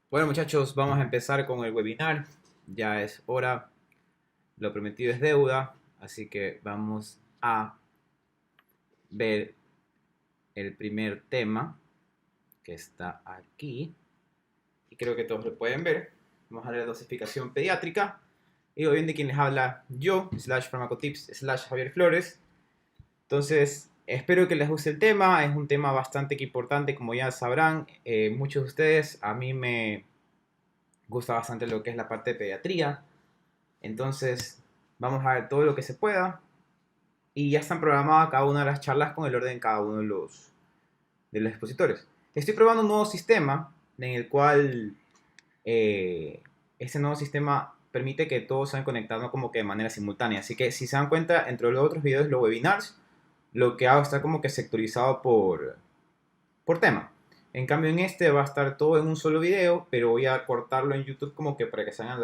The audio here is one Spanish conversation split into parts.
Bueno, muchachos, vamos a empezar con el webinar. Ya es hora, lo prometido es deuda, así que vamos a ver el primer tema que está aquí. Y creo que todos lo pueden ver. Vamos a ver la dosificación pediátrica. Y hoy de quien les habla yo, slash farmacotips, slash Javier Flores. Entonces, espero que les guste el tema. Es un tema bastante importante, como ya sabrán. Muchos de ustedes, a mí me gusta bastante lo que es la parte de pediatría. Entonces, vamos a ver todo lo que se pueda. Y ya están programadas cada una de las charlas con el orden de cada uno de los expositores. Estoy probando un nuevo sistema en el cual este nuevo sistema permite que todos se vayan conectando como que de manera simultánea. Así que si se dan cuenta, entre los otros videos, los webinars, lo que hago está como que sectorizado por tema. En cambio en este va a estar todo en un solo video, pero voy a cortarlo en YouTube como que para que salgan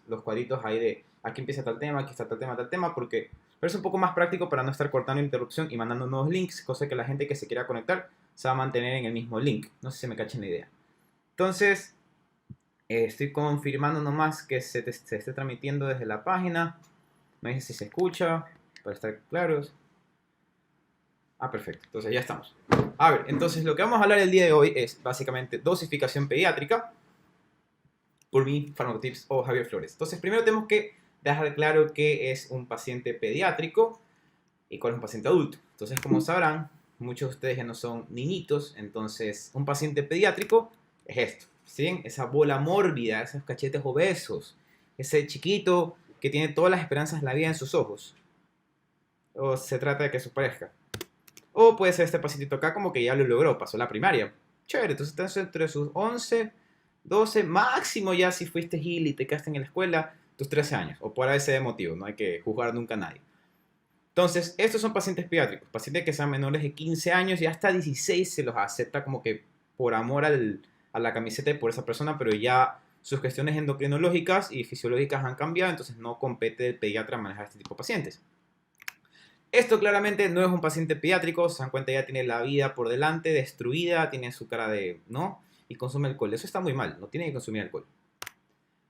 los cuadritos ahí de aquí empieza tal tema, aquí está tal tema, porque es un poco más práctico para no estar cortando interrupción y mandando nuevos links, cosa que la gente que se quiera conectar se va a mantener en el mismo link. No sé si me cachen la idea. Entonces, estoy confirmando nomás que se esté transmitiendo desde la página. Me dice si se escucha, para estar claros. Ah, perfecto. Entonces ya estamos. A ver, entonces lo que vamos a hablar el día de hoy es básicamente dosificación pediátrica por mí, Farmacotips o Javier Flores. Entonces primero tenemos que dejar claro qué es un paciente pediátrico y cuál es un paciente adulto. Entonces, como sabrán, muchos de ustedes ya no son niñitos, entonces un paciente pediátrico es esto, ¿sí? Esa bola mórbida, esos cachetes obesos, ese chiquito que tiene todas las esperanzas de la vida en sus ojos. O se trata de que eso parezca. O puede ser este pacientito acá como que ya lo logró, pasó la primaria. Chévere, entonces estás entre sus 11, 12, máximo ya si fuiste Gil y te quedaste en la escuela, tus 13 años. O por ese motivo, no hay que juzgar nunca a nadie. Entonces, estos son pacientes pediátricos, pacientes que sean menores de 15 años y hasta 16 se los acepta como que por amor a la camiseta y por esa persona, pero ya sus cuestiones endocrinológicas y fisiológicas han cambiado, entonces no compete el pediatra manejar este tipo de pacientes. Esto claramente no es un paciente pediátrico, se dan cuenta ya tiene la vida por delante, destruida, tiene su cara de, ¿no? Y consume alcohol. Eso está muy mal, no tiene que consumir alcohol.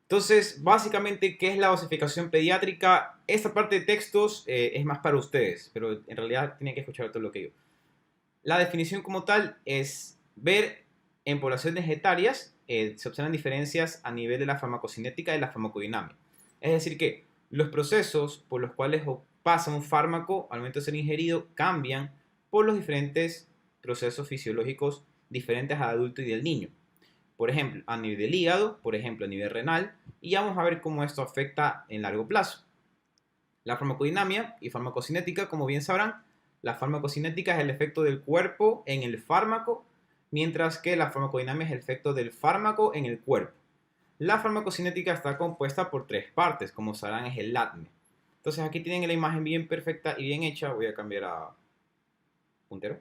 Entonces, básicamente, ¿qué es la dosificación pediátrica? Esta parte de textos es más para ustedes, pero en realidad tienen que escuchar todo lo que digo. La definición como tal es ver en poblaciones etarias se observan diferencias a nivel de la farmacocinética y la farmacodinamia. Es decir, que los procesos por los cuales pasa un fármaco al momento de ser ingerido cambian por los diferentes procesos fisiológicos diferentes al adulto y del niño. Por ejemplo, a nivel del hígado, por ejemplo, a nivel renal, y vamos a ver cómo esto afecta en largo plazo. La farmacodinamia y farmacocinética, como bien sabrán, la farmacocinética es el efecto del cuerpo en el fármaco, mientras que la farmacodinamia es el efecto del fármaco en el cuerpo. La farmacocinética está compuesta por tres partes, como sabrán es el LATME. Entonces aquí tienen la imagen bien perfecta y bien hecha. Voy a cambiar a puntero.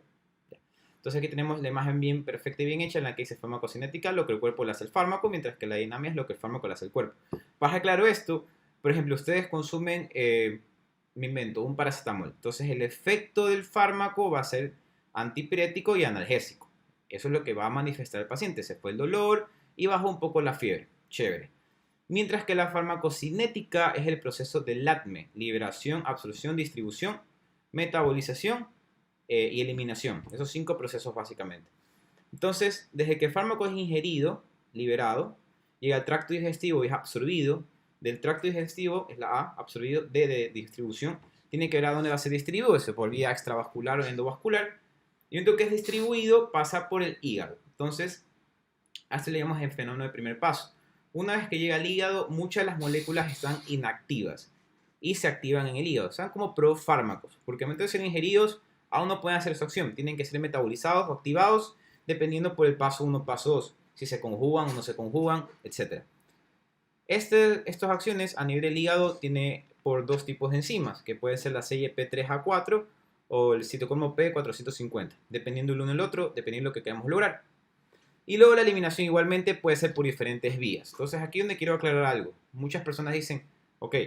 Entonces aquí tenemos la imagen bien perfecta y bien hecha en la que dice farmacocinética, lo que el cuerpo le hace al fármaco, mientras que la dinamia es lo que el fármaco le hace al cuerpo. Para claro esto, por ejemplo, ustedes consumen, me invento, un paracetamol. Entonces el efecto del fármaco va a ser antipirético y analgésico. Eso es lo que va a manifestar el paciente. Se fue el dolor y bajó un poco la fiebre. Chévere. Mientras que la farmacocinética es el proceso del ATME, liberación, absorción, distribución, metabolización y eliminación. Esos cinco procesos básicamente. Entonces, desde que el fármaco es ingerido, liberado, llega al tracto digestivo y es absorbido. Del tracto digestivo es la A, absorbido, D de distribución. Tiene que ver a dónde va a ser distribuido, eso por vía extravascular o endovascular. Y un que es distribuido pasa por el hígado. Entonces, a esto le llamamos el fenómeno de primer paso. Una vez que llega al hígado, muchas de las moléculas están inactivas y se activan en el hígado. Son como profármacos, porque al momento de ser ingeridos aún no pueden hacer su acción. Tienen que ser metabolizados o activados dependiendo por el paso 1, paso 2, si se conjugan o no se conjugan, etc. Estas acciones a nivel del hígado tiene por dos tipos de enzimas, que puede ser la CYP3A4 o el citocromo P450, dependiendo el uno del otro, dependiendo de lo que queramos lograr. Y luego la eliminación igualmente puede ser por diferentes vías. Entonces aquí donde quiero aclarar algo. Muchas personas dicen, ok,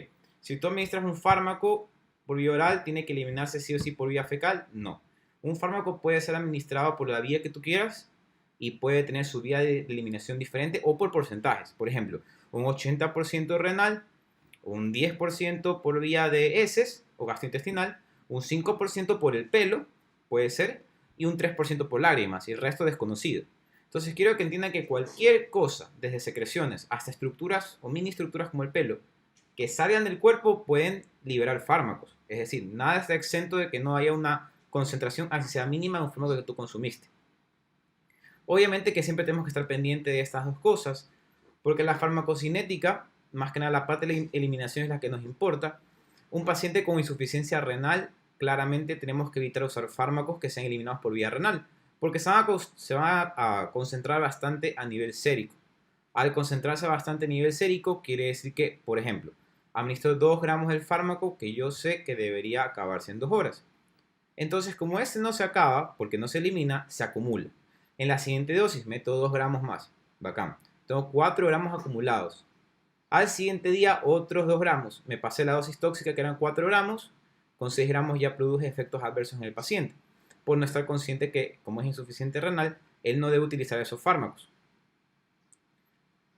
si tú administras un fármaco por vía oral, ¿tiene que eliminarse sí o sí por vía fecal? No. Un fármaco puede ser administrado por la vía que tú quieras, y puede tener su vía de eliminación diferente o por porcentajes. Por ejemplo, un 80% renal, un 10% por vía de heces o gastrointestinal, un 5% por el pelo, puede ser, y un 3% por lágrimas y el resto desconocido. Entonces quiero que entiendan que cualquier cosa, desde secreciones hasta estructuras o mini estructuras como el pelo, que salgan del cuerpo pueden liberar fármacos. Es decir, nada está exento de que no haya una concentración, así sea mínima, de un fármaco que tú consumiste. Obviamente que siempre tenemos que estar pendientes de estas dos cosas, porque la farmacocinética, más que nada la parte de la eliminación es la que nos importa. Un paciente con insuficiencia renal, claramente tenemos que evitar usar fármacos que sean eliminados por vía renal, porque se van a concentrar bastante a nivel sérico. Al concentrarse bastante a nivel sérico, quiere decir que, por ejemplo, administro 2 gramos del fármaco que yo sé que debería acabarse en 2 horas. Entonces, como este no se acaba, porque no se elimina, se acumula. En la siguiente dosis meto 2 gramos más. Bacán. Tengo 4 gramos acumulados. Al siguiente día, otros 2 gramos. Me pasé la dosis tóxica que eran 4 gramos. Con 6 gramos ya produje efectos adversos en el paciente. Por no estar consciente que, como es insuficiente renal, él no debe utilizar esos fármacos.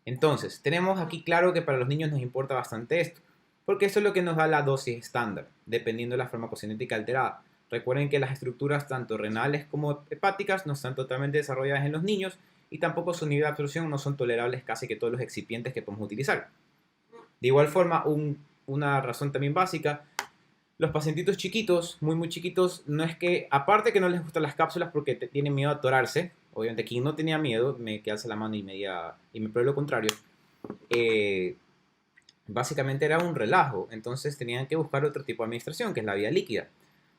Entonces, tenemos aquí claro que para los niños nos importa bastante esto, porque esto es lo que nos da la dosis estándar, dependiendo de la farmacocinética alterada. Recuerden que las estructuras tanto renales como hepáticas no están totalmente desarrolladas en los niños y tampoco su nivel de absorción no son tolerables casi que todos los excipientes que podemos utilizar. De igual forma, una razón también básica, los pacientitos chiquitos, muy chiquitos, no es que, aparte que no les gustan las cápsulas porque tienen miedo a atorarse, obviamente quien no tenía miedo, me quedase la mano y me probé lo contrario, eh, básicamente era un relajo, entonces tenían que buscar otro tipo de administración, que es la vía líquida.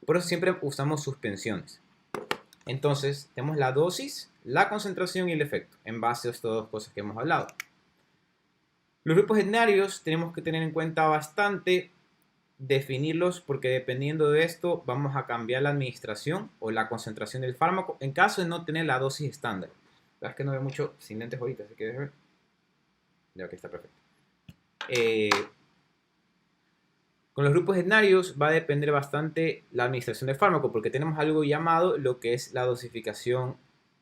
Por eso siempre usamos suspensiones. Entonces, tenemos la dosis, la concentración y el efecto, en base a estas dos cosas que hemos hablado. Los grupos etnarios tenemos que tener en cuenta bastante definirlos porque dependiendo de esto vamos a cambiar la administración o la concentración del fármaco en caso de no tener la dosis estándar. La verdad es que no veo mucho sin lentes ahorita, así que déjame ver. Ya que está perfecto. Con los grupos etnarios va a depender bastante la administración del fármaco porque tenemos algo llamado lo que es la dosificación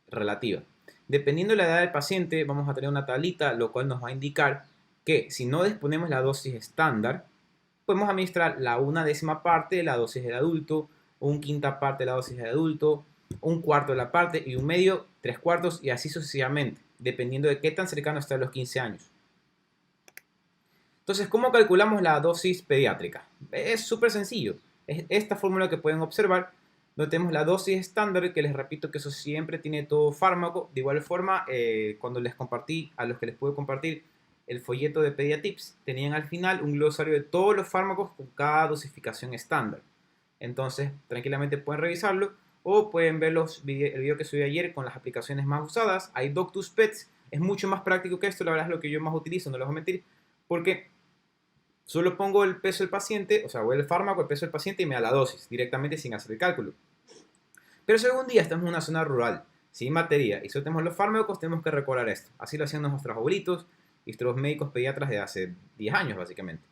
relativa. Dependiendo de la edad del paciente vamos a tener una tablita lo cual nos va a indicar que si no disponemos la dosis estándar podemos administrar la 1/10 parte de la dosis del adulto, un quinta parte de la dosis del adulto, un cuarto de la parte y un medio, 3/4 y así sucesivamente, dependiendo de qué tan cercano está a los 15 años. Entonces, ¿cómo calculamos la dosis pediátrica? Es súper sencillo. Es esta fórmula que pueden observar. Donde tenemos la dosis estándar, que les repito que eso siempre tiene todo fármaco. De igual forma, cuando les compartí, a los que les pude compartir el folleto de Pediatips, tenían al final un glosario de todos los fármacos con cada dosificación estándar. Entonces, tranquilamente pueden revisarlo o pueden ver el video que subí ayer con las aplicaciones más usadas. Hay Doctus Pets, es mucho más práctico que esto, la verdad es lo que yo más utilizo, no les voy a mentir, porque solo pongo el peso del paciente, o sea, voy el fármaco, el peso del paciente y me da la dosis directamente sin hacer el cálculo. Pero si algún día estamos en una zona rural, sin materia, y solo tenemos los fármacos, tenemos que recordar esto. Así lo hacían nuestros abuelitos y nuestros médicos pediatras de hace 10 años, básicamente.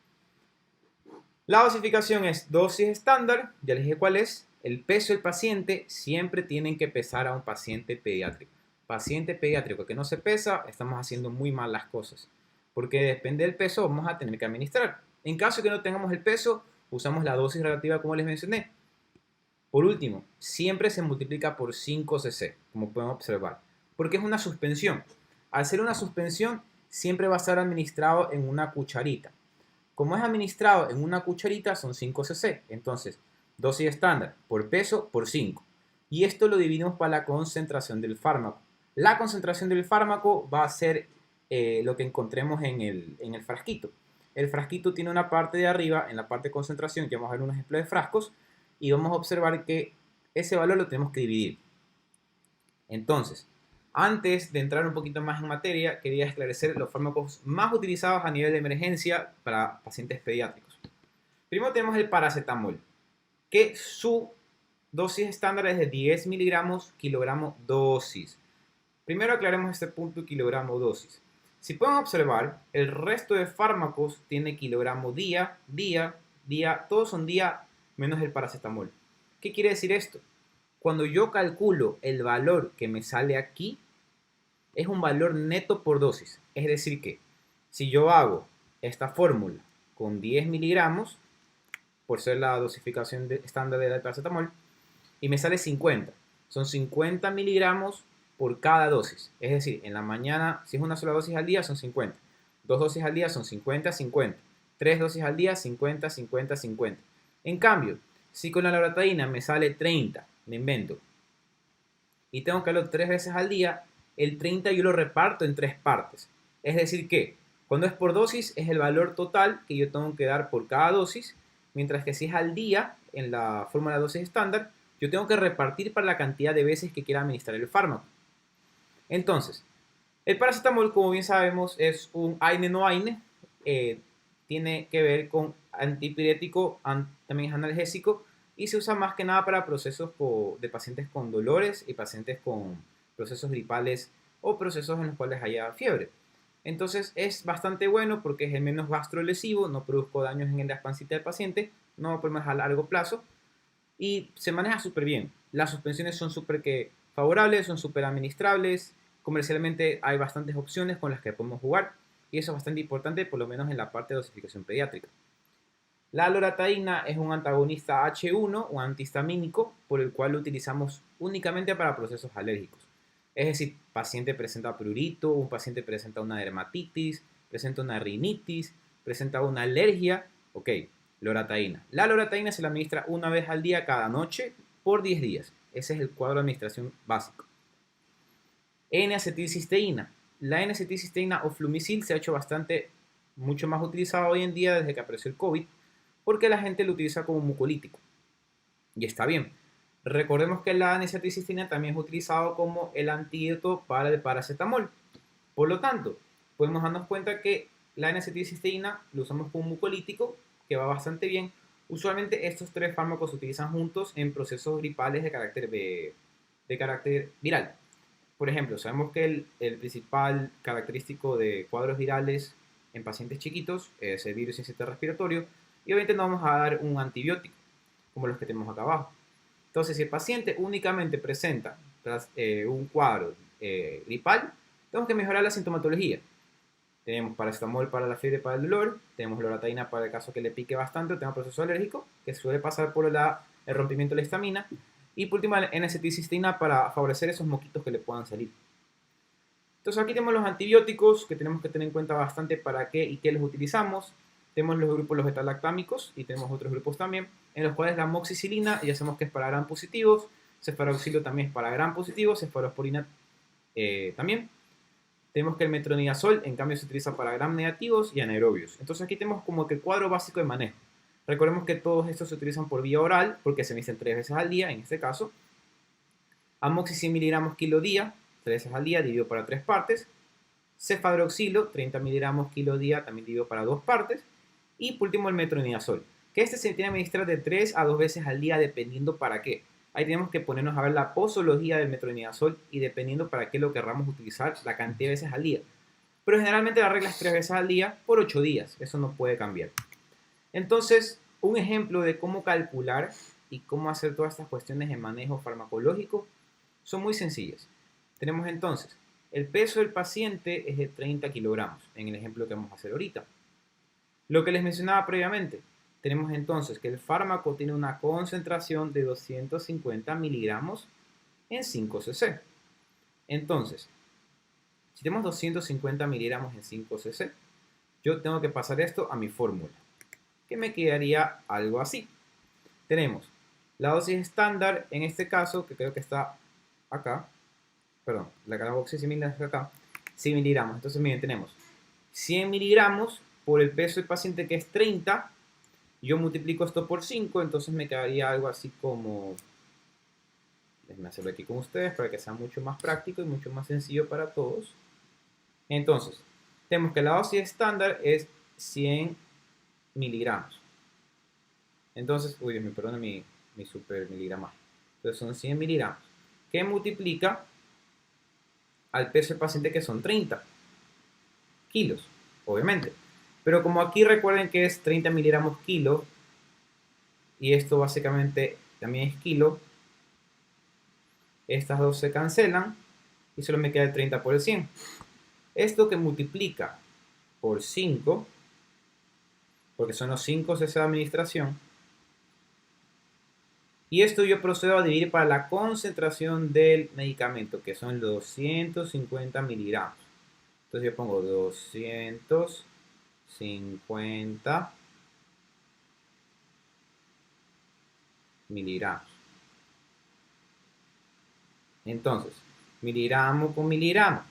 La dosificación es dosis estándar, ya les dije cuál es. El peso del paciente siempre tienen que pesar a un paciente pediátrico. Paciente pediátrico que no se pesa, estamos haciendo muy mal las cosas. Porque depende del peso, vamos a tener que administrar. En caso de que no tengamos el peso, usamos la dosis relativa como les mencioné. Por último, siempre se multiplica por 5 cc, como pueden observar, porque es una suspensión. Al ser una suspensión, siempre va a estar administrado en una cucharita. Como es administrado en una cucharita, son 5 cc. Entonces, dosis estándar por peso por 5. Y esto lo dividimos para la concentración del fármaco. La concentración del fármaco va a ser lo que encontremos en el frasquito. El frasquito tiene una parte de arriba, en la parte de concentración, que vamos a ver un ejemplo de frascos, y vamos a observar que ese valor lo tenemos que dividir. Entonces, antes de entrar un poquito más en materia, quería esclarecer los fármacos más utilizados a nivel de emergencia para pacientes pediátricos. Primero tenemos el paracetamol, que su dosis estándar es de 10 miligramos kilogramo dosis. Primero aclaremos este punto kilogramo dosis. Si pueden observar, el resto de fármacos tiene kilogramo día, todos son día menos el paracetamol. ¿Qué quiere decir esto? Cuando yo calculo el valor que me sale aquí, es un valor neto por dosis. Es decir que si yo hago esta fórmula con 10 miligramos, por ser la dosificación estándar del paracetamol, y me sale 50. Son 50 miligramos por cada dosis. Es decir, en la mañana, si es una sola dosis al día, son 50. Dos dosis al día son 50, 50. Tres dosis al día, 50, 50, 50. En cambio, si con la loratadina me sale 30, me invento, y tengo que darlo 3 veces al día, el 30 yo lo reparto en 3 partes. Es decir que, cuando es por dosis, es el valor total que yo tengo que dar por cada dosis, mientras que si es al día, en la fórmula de dosis estándar, yo tengo que repartir para la cantidad de veces que quiera administrar el fármaco. Entonces, el paracetamol, como bien sabemos, es un AINE no AINE, tiene que ver con antipirético, también es analgésico, y se usa más que nada para procesos de pacientes con dolores y pacientes con procesos gripales o procesos en los cuales haya fiebre. Entonces es bastante bueno porque es el menos gastrolesivo, no produzco daños en la pancita del paciente, no hay problemas a largo plazo y se maneja súper bien. Las suspensiones son súper favorables, son súper administrables. Comercialmente hay bastantes opciones con las que podemos jugar y eso es bastante importante, por lo menos en la parte de dosificación pediátrica. La loratadina es un antagonista H1 o antihistamínico por el cual lo utilizamos únicamente para procesos alérgicos. Es decir, paciente presenta prurito, un paciente presenta una dermatitis, presenta una rinitis, presenta una alergia, ok, loratadina. La loratadina se la administra una vez al día cada noche por 10 días. Ese es el cuadro de administración básico. N-acetilcisteína. La N-acetilcisteína o flumicil se ha hecho mucho más utilizada hoy en día desde que apareció el COVID, porque la gente lo utiliza como mucolítico. Y está bien. Recordemos que la N-acetilcisteína también es utilizado como el antídoto para el paracetamol. Por lo tanto, podemos darnos cuenta que la N-acetilcisteína lo usamos como mucolítico, que va bastante bien. Usualmente estos 3 fármacos se utilizan juntos en procesos gripales de carácter viral. Por ejemplo, sabemos que el principal característico de cuadros virales en pacientes chiquitos es el virus sincitial respiratorio y obviamente no vamos a dar un antibiótico como los que tenemos acá abajo. Entonces, si el paciente únicamente presenta un cuadro gripal, tenemos que mejorar la sintomatología. Tenemos paracetamol para la fiebre, para el dolor, tenemos loratadina para el caso que le pique bastante o tenga proceso alérgico, que suele pasar por el rompimiento de la histamina, y por último, N-acetilcisteína para favorecer esos moquitos que le puedan salir. Entonces aquí tenemos los antibióticos que tenemos que tener en cuenta bastante para qué y qué los utilizamos. Tenemos los grupos los betalactámicos y tenemos otros grupos también, en los cuales la amoxicilina ya sabemos que es para gram positivos, cefaroxilo también es para gram positivos, cefalosporina también. Tenemos que el metronidazol en cambio se utiliza para gram negativos y anaerobios. Entonces aquí tenemos como que el cuadro básico de manejo. Recordemos que todos estos se utilizan por vía oral porque se administran 3 veces al día en este caso. Amoxi 100 miligramos kilo día, 3 veces al día dividido para 3 partes. Cefadroxilo 30 miligramos kilo día también dividido para 2 partes. Y por último el metronidazol, que este se tiene que administrar de 3 a 2 veces al día dependiendo para qué. Ahí tenemos que ponernos a ver la posología del metronidazol y dependiendo para qué lo querramos utilizar, la cantidad de veces al día. Pero generalmente la regla es 3 veces al día por 8 días. Eso no puede cambiar. Entonces, un ejemplo de cómo calcular y cómo hacer todas estas cuestiones de manejo farmacológico son muy sencillas. Tenemos entonces, el peso del paciente es de 30 kilogramos, en el ejemplo que vamos a hacer ahorita. Lo que les mencionaba previamente, tenemos entonces que el fármaco tiene una concentración de 250 miligramos en 5 cc. Entonces, si tenemos 250 miligramos en 5 cc, yo tengo que pasar esto a mi fórmula, que me quedaría algo así. Tenemos la dosis estándar, en este caso, que creo que está acá, perdón, la carboxicimina está acá, 100 miligramos. Entonces, miren, tenemos 100 miligramos por el peso del paciente que es 30, yo multiplico esto por 5, entonces me quedaría algo así como, déjenme hacerlo aquí con ustedes para que sea mucho más práctico y mucho más sencillo para todos. Entonces, tenemos que la dosis estándar es 100 miligramos. Entonces, uy, me perdona mi super miligrama. Entonces son 100 miligramos, que multiplica al peso del paciente que son 30 kilos, obviamente. Pero como aquí recuerden que es 30 miligramos kilo, y esto básicamente también es kilo, estas dos se cancelan, y solo me queda el 30 por el 100. Esto que multiplica por 5, porque son los 5 cc de administración, y esto yo procedo a dividir para la concentración del medicamento, que son 250 miligramos. Entonces yo pongo 250 miligramos. Entonces, miligramo con miligramo.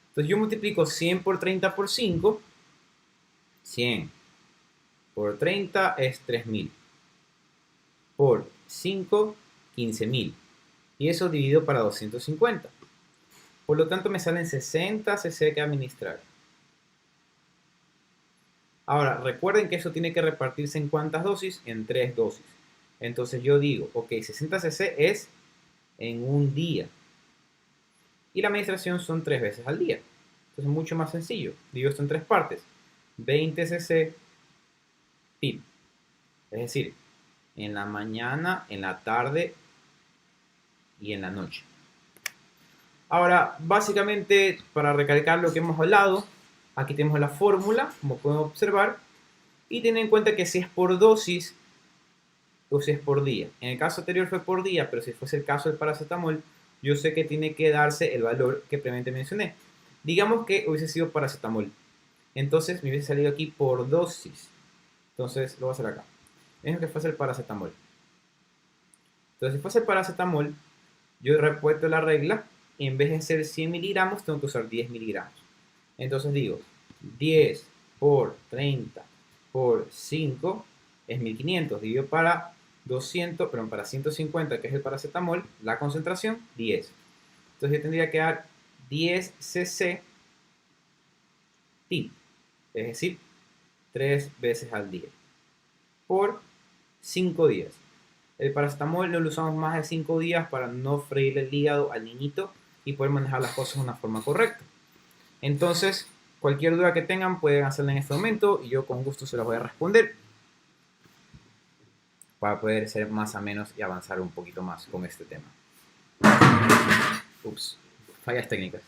Entonces yo multiplico 100 por 30 por 5. 100 por 30 es 3000. Por 5, 15.000. Y eso dividido para 250. Por lo tanto me salen 60 cc que administrar. Ahora, recuerden que eso tiene que repartirse en ¿cuántas dosis? En 3 dosis. Entonces yo digo, ok, 60 cc es en un día. Y la administración son 3 veces al día. Entonces es mucho más sencillo. Divido esto en 3 partes. 20 cc PIB. Es decir, en la mañana, en la tarde y en la noche. Ahora, básicamente, para recalcar lo que hemos hablado, aquí tenemos la fórmula, como pueden observar, y ten en cuenta que si es por dosis o si es por día. En el caso anterior fue por día, pero si fuese el caso del paracetamol, yo sé que tiene que darse el valor que previamente mencioné. Digamos que hubiese sido paracetamol. Entonces me hubiese salido aquí por dosis. Entonces lo voy a hacer acá. Es que fuese el paracetamol. Entonces si fuese el paracetamol, yo repuesto la regla y en vez de ser 100 miligramos, tengo que usar 10 miligramos. Entonces digo, 10 por 30 por 5 es 1500. Dividido para 200, perdón, para 150, que es el paracetamol, la concentración, 10. Entonces yo tendría que dar 10 cc TIP, es decir, 3 veces al día, por 5 días. El paracetamol no lo usamos más de 5 días para no freírle el hígado al niñito y poder manejar las cosas de una forma correcta. Entonces, cualquier duda que tengan pueden hacerla en este momento y yo con gusto se las voy a responder para poder ser más a menos y avanzar un poquito más con este tema. Ups, fallas técnicas.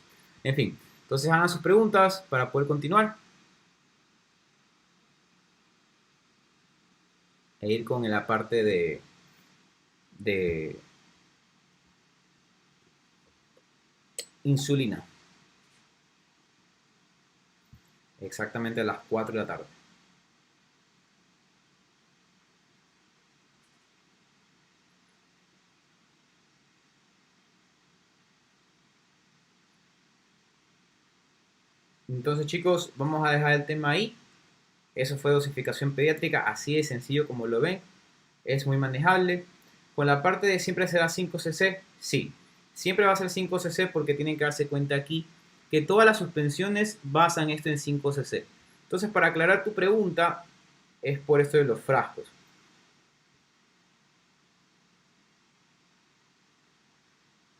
En fin, entonces hagan sus preguntas para poder continuar e ir con la parte de insulina. Exactamente a las 4 de la tarde. Entonces, chicos, vamos a dejar el tema ahí. Eso fue dosificación pediátrica, así de sencillo como lo ven. Es muy manejable. Con la parte de siempre será 5 cc, sí. Siempre va a ser 5 cc porque tienen que darse cuenta aquí que todas las suspensiones basan esto en 5 cc. Entonces, para aclarar tu pregunta, es por esto de los frascos.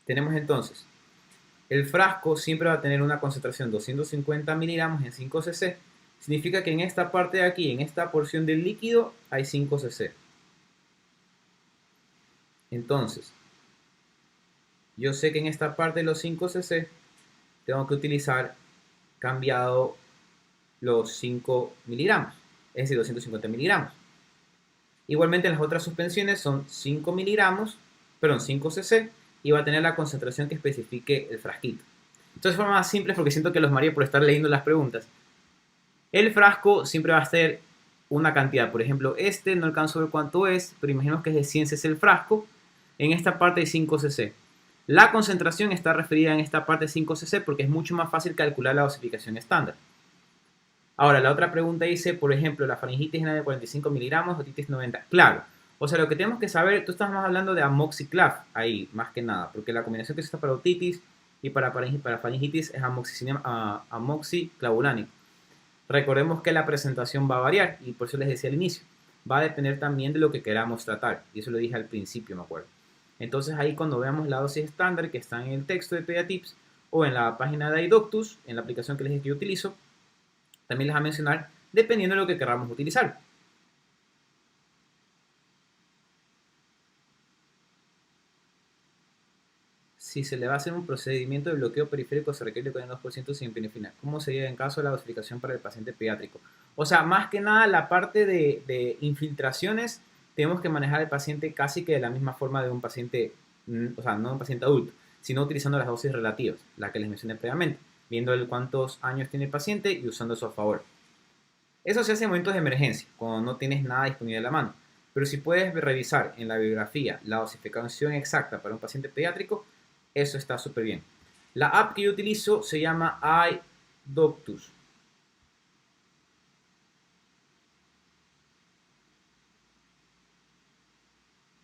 Tenemos entonces, el frasco siempre va a tener una concentración de 250 miligramos en 5 cc. Significa que en esta parte de aquí, en esta porción del líquido, hay 5 cc. Entonces, yo sé que en esta parte de los 5 cc tengo que utilizar cambiado los 5 miligramos, es decir, 250 miligramos. Igualmente las otras suspensiones son 5 miligramos, perdón, 5 cc, y va a tener la concentración que especifique el frasquito. Entonces, de forma más simple, porque siento que los mareé por estar leyendo las preguntas. El frasco siempre va a ser una cantidad. Por ejemplo, este no alcanzo a ver cuánto es, pero imaginemos que es de 100 cc el frasco. En esta parte hay 5 cc. La concentración está referida en esta parte de 5 cc porque es mucho más fácil calcular la dosificación estándar. Ahora, la otra pregunta dice, por ejemplo, la faringitis era de 45 miligramos, otitis 90. Claro, o sea, lo que tenemos que saber, tú estás más hablando de amoxiclav ahí, más que nada, porque la combinación que se usa para otitis y para faringitis es amoxiclavulánico. Recordemos que la presentación va a variar y por eso les decía al inicio, va a depender también de lo que queramos tratar, y eso lo dije al principio, me acuerdo. Entonces ahí cuando veamos la dosis estándar que está en el texto de Pediatips o en la página de iDoctus, en la aplicación que les dije que yo utilizo, también les va a mencionar dependiendo de lo que queramos utilizar. si se le va a hacer un procedimiento de bloqueo periférico, se requiere con el 2% sin epinefrina. ¿Cómo sería en caso de la dosificación para el paciente pediátrico? O sea, más que nada la parte de infiltraciones, tenemos que manejar al paciente casi que de la misma forma de un paciente, o sea, no un paciente adulto, sino utilizando las dosis relativas, la que les mencioné previamente, viendo cuántos años tiene el paciente y usando eso a favor. Eso se hace en momentos de emergencia, cuando no tienes nada disponible a la mano. Pero si puedes revisar en la bibliografía la dosificación exacta para un paciente pediátrico, eso está súper bien. La app que yo utilizo se llama iDoctus.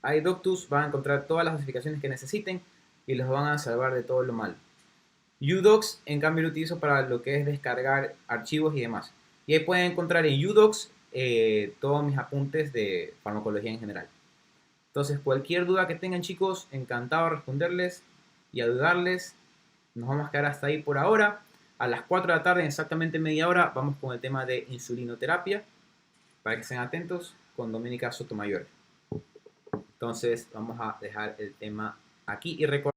iDoctus va a encontrar todas las dosificaciones que necesiten y los van a salvar de todo lo malo. Udocs, en cambio, lo utilizo para lo que es descargar archivos y demás. Y ahí pueden encontrar en Udocs todos mis apuntes de farmacología en general. Entonces, cualquier duda que tengan, chicos, encantado de responderles y ayudarles. Nos vamos a quedar hasta ahí por ahora. A las 4 de la tarde, en exactamente media hora, vamos con el tema de insulinoterapia. Para que estén atentos, con Doménica Sotomayor. Entonces, vamos a dejar el tema aquí y recordar